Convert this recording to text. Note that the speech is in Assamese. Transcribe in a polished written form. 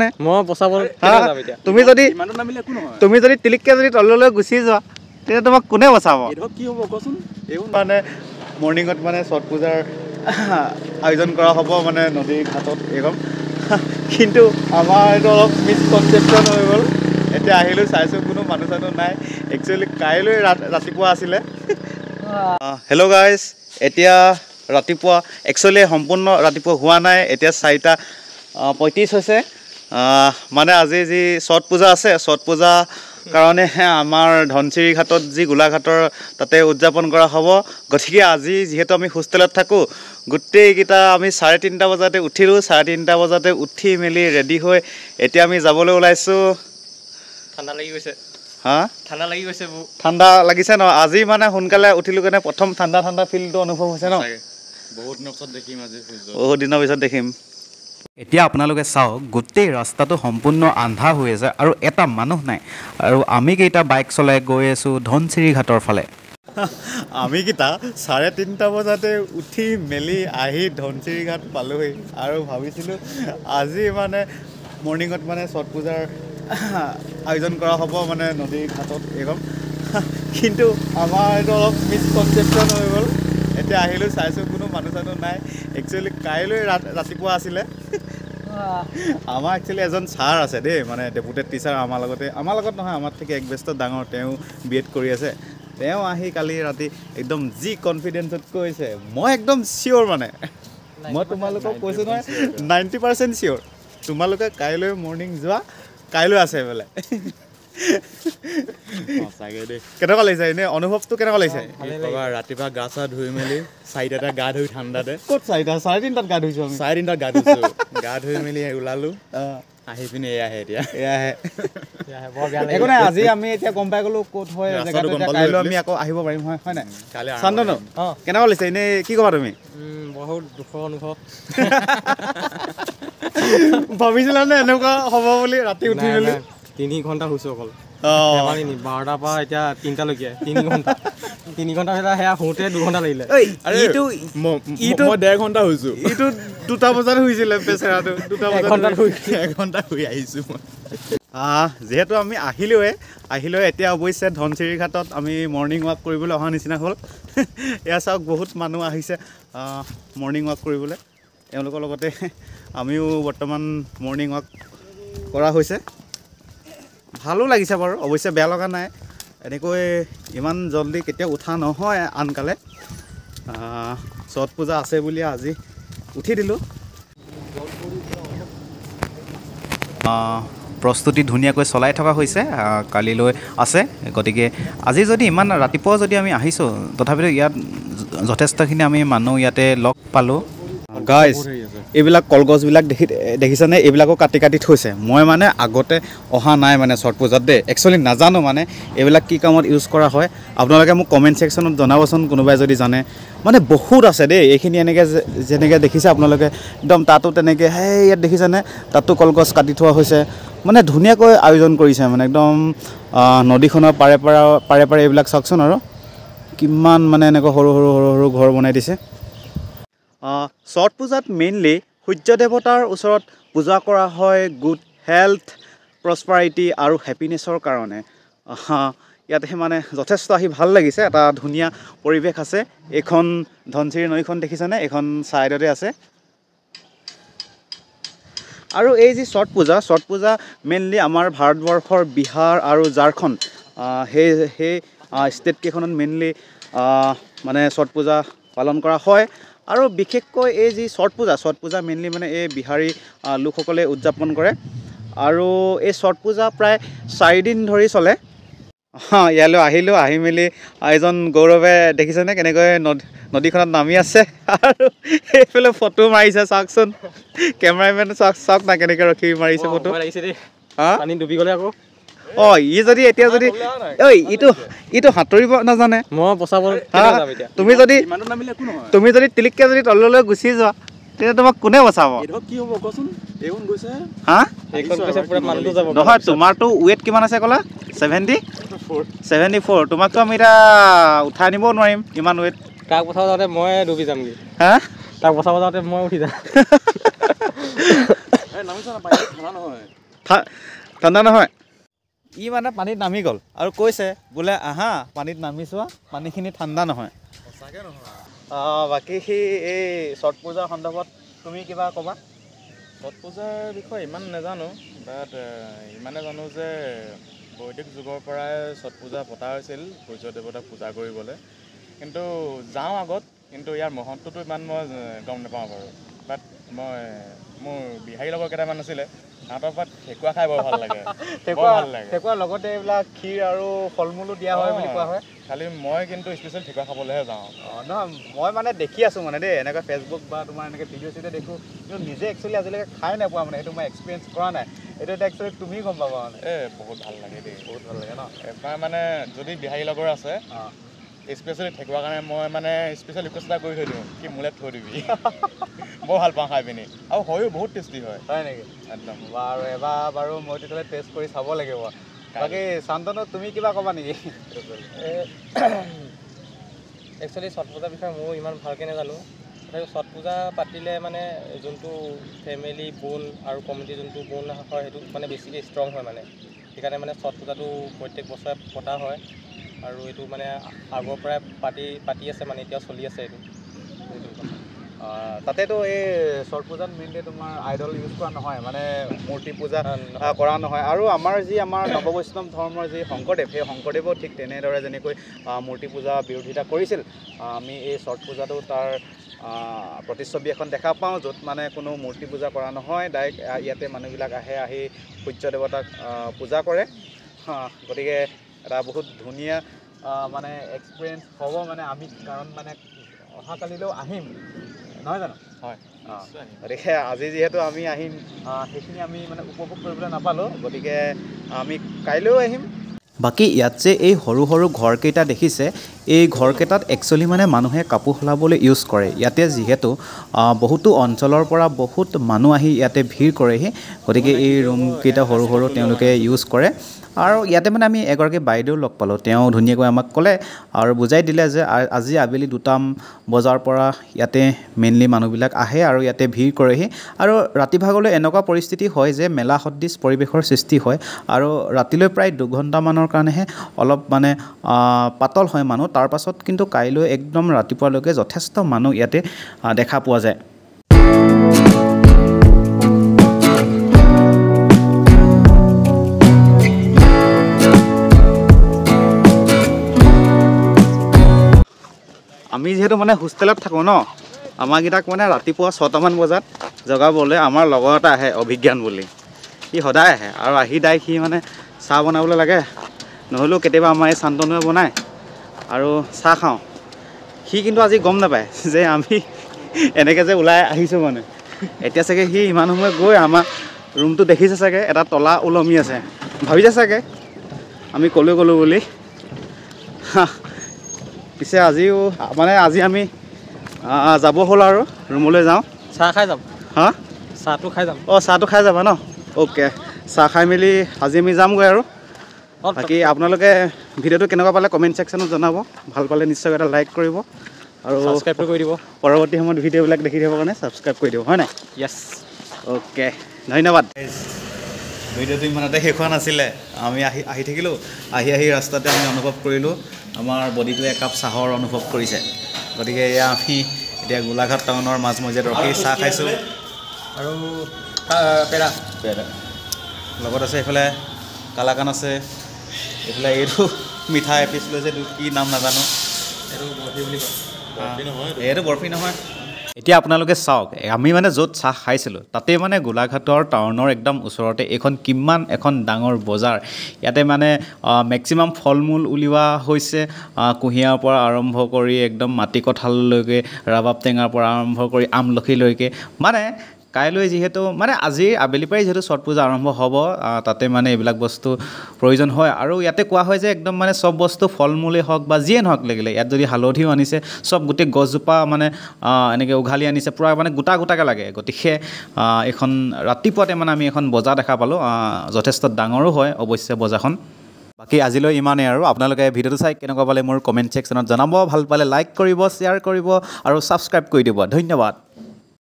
নে মই বচাব তুমি যদি তিলিককে যদি তললৈ গুচি যোৱা তেতিয়া তোমাক কোনে বচাব কি হ'ব কচোন মানে মৰ্ণিঙত মানে ছট পূজাৰ আয়োজন কৰা হ'ব মানে নদীৰ ঘাটত এইখন কিন্তু আমাৰ এইটো অলপ মিছকনচেপশ্যন হৈ গ'ল এতিয়া আহিলোঁ চাইছোঁ কোনো মানুহ চানুহ নাই একচুৱেলি কাইলৈ ৰাতিপুৱা আছিলে হেল্ল' গাইজ এতিয়া ৰাতিপুৱা একচুৱেলি সম্পূৰ্ণ ৰাতিপুৱা হোৱা নাই এতিয়া 4:35 হৈছে মানে আজি যি ছট পূজা আছে ছট পূজা কাৰণেহে আমাৰ ধনচিৰি ঘাটত যি গোলাঘাটৰ তাতে উদযাপন কৰা হ'ব গতিকে আজি যিহেতু আমি হোষ্টেলত থাকোঁ গোটেইকেইটা আমি 3:30 বজাতে উঠিলোঁ 3:30 বজাতে উঠি মেলি ৰেডি হৈ এতিয়া আমি যাবলৈ ওলাইছোঁ ঠাণ্ডা লাগি গৈছে ঠাণ্ডা লাগিছে ন আজি মানে সোনকালে উঠিলোঁ কাৰণে প্ৰথম ঠাণ্ডা ফিলটো অনুভৱ হৈছে ন বহুত দিনৰ পিছত দেখিম এতিয়া আপোনালোকে চাওক গোটেই ৰাস্তাটো সম্পূৰ্ণ আন্ধাৰ হৈ আছে আৰু এটা মানুহ নাই আৰু আমি কেইটা বাইক চলাই গৈ আছোঁ ধনচিৰি ঘাটৰ ফালে আমি কেইটা 3:30 বজাতে উঠি মেলি আহি ধনচিৰি ঘাট পালোহি আৰু ভাবিছিলোঁ আজি মানে মৰ্ণিঙত মানে ছট পূজাৰ আয়োজন কৰা হ'ব মানে নদীৰ ঘাটত এইখন কিন্তু আমাৰ এইটো অলপ মিছকনচেপশ্যন হৈ গ'ল এতিয়া আহিলোঁ চাইছোঁ কোনো মানুহ চানুহ নাই একচুৱেলি কাইলৈ ৰাতিপুৱা আছিলে আমাৰ একচুৱেলি এজন ছাৰ আছে দেই মানে ডেপুটেড টিচাৰ আমাৰ লগত নহয় আমাৰ থেকে এক বেষ্ট ডাঙৰ তেওঁ B.Ed কৰি আছে তেওঁ আহি কালি ৰাতি একদম যি কনফিডেঞ্চত কৈছে মই একদম চিয়'ৰ মানে মই তোমালোকক কৈছোঁ নহয় 90% চিয়'ৰ তোমালোকে কাইলৈ মৰ্ণিং যোৱা কাইলৈ আছে বোলে কেনেকুৱা লাগিছে এনেই অনুভৱটো কেনেকুৱা লাগিছে ৰাতিপুৱা গা চা ধুই মেলি 4টাত গা ধুই ঠাণ্ডাতে ক'ত 3:30 গা ধুইছোঁ আমি 4:30 গা ধুইছোঁ গা ধুই মেলি ওলালোঁ আহি পিনে এয়াহে একো নাই আজি আমি এতিয়া গম পাই গ'লোঁ ক'ত হয় কাইলৈ আমি আকৌ আহিব পাৰিম হয় নাই শান্তনু কেনেকুৱা লাগিছে এনেই কি ক'বা তুমি বহুত দুখৰ অনুভৱ ভাবিছিলানে এনেকুৱা হ'ব বুলি ৰাতি উঠি মেলি 3 ঘণ্টা শুইছোঁ অকল 12টাৰ পৰা এতিয়া 3টালৈকে 3 ঘণ্টা 3 ঘণ্টা সেয়া শুওঁতে 2 ঘণ্টা লাগিলে ইটো 1.5 ঘণ্টা শুইছোঁ ইটো 2টা বজাত শুইছিলে বেচেৰাটো 2টা বজাত 1 ঘণ্টা শুই আহিছোঁ মই যিহেতু আমি আহিলোৱে এতিয়া অৱশ্যে ধনচিৰি ঘাটত আমি মৰ্ণিং ৱাক কৰিবলৈ অহা নিচিনা হ'ল এয়া চাওক বহুত মানুহ আহিছে মৰ্ণিং ৱাক কৰিবলৈ তেওঁলোকৰ লগতে আমিও বৰ্তমান মৰ্ণিং ৱাক কৰা হৈছে ভালো লাগিছে বাৰু অৱশ্যে বেয়া লগা নাই এনেকৈ ইমান জল্দি কেতিয়াও উঠা নহয় আনকালে ছট পূজা আছে বুলি আজি উঠি দিলোঁ প্ৰস্তুতি ধুনীয়াকৈ চলাই থকা হৈছে কালিলৈ আছে গতিকে আজি যদি ইমান ৰাতিপুৱা যদি আমি আহিছোঁ তথাপিতো ইয়াত যথেষ্টখিনি আমি মানুহ ইয়াতে লগ পালোঁ গাইজ এইবিলাক কলগছবিলাক দেখিছেনে এইবিলাকো কাটি থৈছে মই মানে আগতে অহা নাই মানে ছট পূজাত দেই একচুৱেলি নাজানো মানে এইবিলাক কি কামত ইউজ কৰা হয় আপোনালোকে মোক কমেণ্ট ছেকশ্যনত জনাবচোন কোনোবাই যদি জানে মানে বহুত আছে দেই এইখিনি এনেকৈ যেনেকৈ দেখিছে আপোনালোকে একদম তাতো তেনেকৈ ইয়াত দেখিছেনে তাতো কলগছ কাটি থোৱা হৈছে মানে ধুনীয়াকৈ আয়োজন কৰিছে মানে একদম নদীখনৰ পাৰে এইবিলাক চাওকচোন আৰু কিমান মানে এনেকৈ সৰু ঘৰ বনাই দিছে ছট পূজাত মেইনলি সূৰ্য দেৱতাৰ ওচৰত পূজা কৰা হয় গুড হেল্থ প্ৰস্পাৰিটি আৰু হেপিনেছৰ কাৰণে ইয়াতে মানে যথেষ্ট আহি ভাল লাগিছে এটা ধুনীয়া পৰিৱেশ আছে এইখন ধনচিৰি নৈখন দেখিছেনে এইখন ছাইডতে আছে আৰু এই যি ছট পূজা মেইনলি আমাৰ ভাৰতবৰ্ষৰ বিহাৰ আৰু ঝাৰখণ্ড সেই ষ্টেটকেইখনত মেইনলি মানে ছট পূজা পালন কৰা হয় আৰু বিশেষকৈ এই যি ছট পূজা মেইনলি মানে এই বিহাৰী লোকসকলে উদযাপন কৰে আৰু এই ছট পূজা প্ৰায় 4 দিন ধৰি চলে ইয়ালৈ আহি মেলি এজন গৌৰৱে দেখিছেনে কেনেকৈ নদীখনত নামি আছে আৰু এইফালে ফটো মাৰিছে চাওকচোন কেমেৰামেন চাওক না কেনেকৈ ৰখি মাৰিছে ফটো পানী ডুবি গ'লে আকৌ ই যদি এতিয়া যদি ইটো সাঁতুৰিব নাজানে মই বচাব তুমি যদি তিলিককে যদি তললৈ গুচি যোৱা তেতিয়া তোমাক কোনে বচাব কি হ'ব কচোন এইখন গৈছে নহয় তোমাৰতো ৱেইট কিমান আছে ক'লা 74 তোমাকতো আমি এতিয়া উঠাই নিব নোৱাৰিম ইমান ৱেইট তাক বচাব যাওঁতে মই ডুবি যামগৈ তাক বচাব যাওঁতে মই উঠি যাম ঠাণ্ডা নহয় ই মানে পানীত নামি গ'ল আৰু কৈছে বোলে আহা পানীত নামি চোৱা পানীখিনি ঠাণ্ডা নহয় বাকী সি এই ছট পূজাৰ সন্দৰ্ভত তুমি কিবা ক'বা ছট পূজাৰ বিষয়ে ইমান নাজানো বাট ইমানে জানো যে বৈদিক যুগৰ পৰাই ছট পূজা পতা হৈছিল সূৰ্য দেৱতাক পূজা কৰিবলৈ কিন্তু যাওঁ আগত কিন্তু ইয়াৰ মহত্বটো ইমান মই গম নাপাওঁ বাৰু বাট মোৰ বিহাৰী লগৰ কেইটামান আছিলে সিহঁতৰ পৰা ঠেকুৱা খাই বৰ ভাল লাগে ঠেকুৱা লগতে এইবিলাক ক্ষীৰ আৰু ফল মূলো দিয়া হয় বুলি কোৱা হয় খালি মই কিন্তু স্পেচিয়েল ঠেকুৱা খাবলৈহে যাওঁ নহয় মই মানে দেখি আছোঁ মানে দেই এনেকৈ ফেচবুক বা তোমাৰ এনেকৈ ভিডিঅ' চিডিঅ' দেখোঁ কিন্তু নিজে একচুৱেলি আজিলৈকে খাই নাপোৱা মানে সেইটো মই এক্সপিৰিয়েঞ্চ কৰা নাই এইটো এতিয়া একচুৱেলি তুমি গম পাবা মানে বহুত ভাল লাগে দেই বহুত ভাল লাগে ন এবাৰ মানে যদি বিহাৰী লগৰ আছে স্পেচিয়েলি ঠেকুৱা কাৰণে মই মানে স্পেচিয়েল ৰিকুৱেষ্ট এটা কৰি থৈ দিওঁ কি মোলে থৈ দিবি বৰ ভাল পাওঁ খাই পিনি আৰু হয়ো বহুত টেষ্টি হয় নেকি একদম বাৰু এবাৰ বাৰু মই তেতিয়াহ'লে টেষ্ট কৰি চাব লাগিব বাকী শান্তনু তুমি কিবা ক'বা নেকি একচুৱেলি ছট পূজাৰ বিষয়ে ময়ো ইমান ভালকৈ নাজানো তথাপিও ছট পূজা পাতিলে মানে যোনটো ফেমিলি বোন আৰু কমিউনিটি যোনটো বোন হয় সেইটো মানে বেছিকৈ ষ্ট্ৰং হয় মানে সেইকাৰণে মানে ছট পূজাটো প্ৰত্যেক বছৰে পতা হয় আৰু এইটো মানে আগৰ পৰাই পাতি আছে মানে এতিয়াও চলি আছে এইটো তাতেতো এই ছট পূজাত মেইনলি তোমাৰ আইডল ইউজ কৰা নহয় মানে মূৰ্তি পূজা কৰা নহয় আৰু আমাৰ নৱবৈষ্ণৱ ধৰ্মৰ যি শংকৰদেৱ সেই শংকৰদেৱো ঠিক তেনেদৰে যেনেকৈ মূৰ্তি পূজা বিৰোধিতা কৰিছিল আমি এই ছট পূজাটো তাৰ প্ৰতিচ্ছবি এখন দেখা পাওঁ য'ত মানে কোনো মূৰ্তি পূজা কৰা নহয় ডাইৰেক্ট ইয়াতে মানুহবিলাক আহি সূৰ্য দেৱতাক পূজা কৰে গতিকে এটা বহুত ধুনীয়া মানে এক্সপিৰিয়েঞ্চ হ'ব মানে আমি কাৰণ মানে অহাকালিলৈও আহিম নহয় জানো হয় গতিকে আজি যিহেতু আমি আহিম সেইখিনি আমি মানে উপভোগ কৰিবলৈ নাপালোঁ গতিকে আমি কাইলৈও আহিম বাকী ইয়াত যে এই সৰু সৰু ঘৰকেইটা দেখিছে এই ঘৰকেইটাত একচুৱেলি মানে মানুহে কাপোৰ সলাবলৈ ইউজ কৰে ইয়াতে যিহেতু বহুতো অঞ্চলৰ পৰা বহুত মানুহ আহি ইয়াতে ভিৰ কৰেহি গতিকে এই ৰুমকেইটা সৰু সৰু তেওঁলোকে ইউজ কৰে আৰু ইয়াতে মানে আমি এগৰাকী বাইদেউ লগ পালোঁ তেওঁ ধুনীয়াকৈ আমাক ক'লে আৰু বুজাই দিলে যে আজি আবেলি 2টা বজাৰ পৰা ইয়াতে মেইনলি মানুহবিলাক আহে আৰু ইয়াতে ভিৰ কৰেহি আৰু ৰাতিভাগলৈ এনেকুৱা পৰিস্থিতি হয় যে মেলা সদৃশ পৰিৱেশৰ সৃষ্টি হয় আৰু ৰাতিলৈ প্ৰায় 2 ঘণ্টামানৰ কাৰণেহে অলপ মানে পাতল হয় মানুহ তাৰ পাছত কিন্তু কাইলৈ একদম ৰাতিপুৱালৈকে যথেষ্ট মানুহ ইয়াতে দেখা পোৱা যায় আমি যিহেতু মানে হোষ্টেলত থাকোঁ ন আমাৰকেইটাক মানে ৰাতিপুৱা 6টামান বজাত জগাবলৈ আমাৰ লগৰ এটা আহে অভিজ্ঞান বুলি সি সদায় আহে আৰু আহি ডাইৰেক্ট সি মানে চাহ বনাবলৈ লাগে নহ'লেও কেতিয়াবা আমাৰ এই শান্তনুৱে বনায় আৰু চাহ খাওঁ সি কিন্তু আজি গম নাপায় যে আমি এনেকৈ যে ওলাই আহিছোঁ মানে এতিয়া চাগে সি ইমান সময় গৈ আমাৰ ৰুমটো দেখিছে চাগে এটা তলা ওলমি আছে ভাবিছে চাগে আমি ক'লৈ গ'লোঁ বুলি পিছে আজিও মানে আজি আমি যাব হ'ল আৰু ৰুমলৈ যাওঁ চাহ খাই যাম হা চাহটো খাই যাম চাহটো খাই যাবা ন অ'কে চাহ খাই মেলি আজি আমি যামগৈ আৰু বাকী আপোনালোকে ভিডিঅ'টো কেনেকুৱা পালে কমেণ্ট ছেকশ্যনত জনাব ভাল পালে নিশ্চয় এটা লাইক কৰিব আৰু ছাবস্ক্ৰাইবটো কৰি দিব পৰৱৰ্তী সময়ত ভিডিঅ'বিলাক দেখি থাকিবৰ কাৰণে ছাবস্ক্ৰাইব কৰি দিব হয় নাই য়েছ অ'কে ধন্যবাদ ভিডিঅ'টো ইমানতে শেষ হোৱা নাছিলে আমি আহি থাকিলোঁ আহি ৰাস্তাতে আমি অনুভৱ কৰিলোঁ আমাৰ বডিটোৱে একাপ চাহৰ অনুভৱ কৰিছে গতিকে এয়া আমি এতিয়া গোলাঘাট টাউনৰ মাজমজিয়াত ৰখি চাহ খাইছোঁ আৰু পেৰা লগত আছে এইফালে কালাকান আছে এইফালে এইটো মিঠা এপিচ লৈছে এইটো কি নাম নাজানো এইটো বৰফি বুলি কয় এইটো বৰফি নহয় এতিয়া আপোনালোকে চাওক আমি মানে য'ত চাহ খাইছিলোঁ তাতে মানে গোলাঘাটৰ টাউনৰ একদম ওচৰতে এইখন কিমান এখন ডাঙৰ বজাৰ ইয়াতে মানে মেক্সিমাম ফল মূল উলিওৱা হৈছে কুঁহিয়াৰৰ পৰা আৰম্ভ কৰি একদম মাটি কঁঠাললৈকে ৰাবাব টেঙাৰ পৰা আৰম্ভ কৰি আমলখিলৈকে মানে কাইলৈ যিহেতু মানে আজি আবেলি পৰাই যিহেতু ছট পূজা আৰম্ভ হ'ব তাতে মানে এইবিলাক বস্তু প্ৰয়োজন হয় আৰু ইয়াতে কোৱা হয় যে একদম মানে চব বস্তু ফল মূলেই হওক বা যিয়ে নহওক লাগিলে ইয়াত যদি হালধিও আনিছে চব গোটেই গছজোপা মানে এনেকৈ উঘালি আনিছে পূৰা মানে গোটাকৈ লাগে গতিকে এইখন ৰাতিপুৱাতে মানে আমি এখন বজাৰ দেখা পালোঁ যথেষ্ট ডাঙৰো হয় অৱশ্যে বজাৰখন বাকী আজিলৈ ইমানেই আৰু আপোনালোকে ভিডিঅ'টো চাই কেনেকুৱা পালে মোৰ কমেণ্ট ছেকশ্যনত জনাব ভাল পালে লাইক কৰিব শ্বেয়াৰ কৰিব আৰু ছাবস্ক্ৰাইব কৰি দিব ধন্যবাদ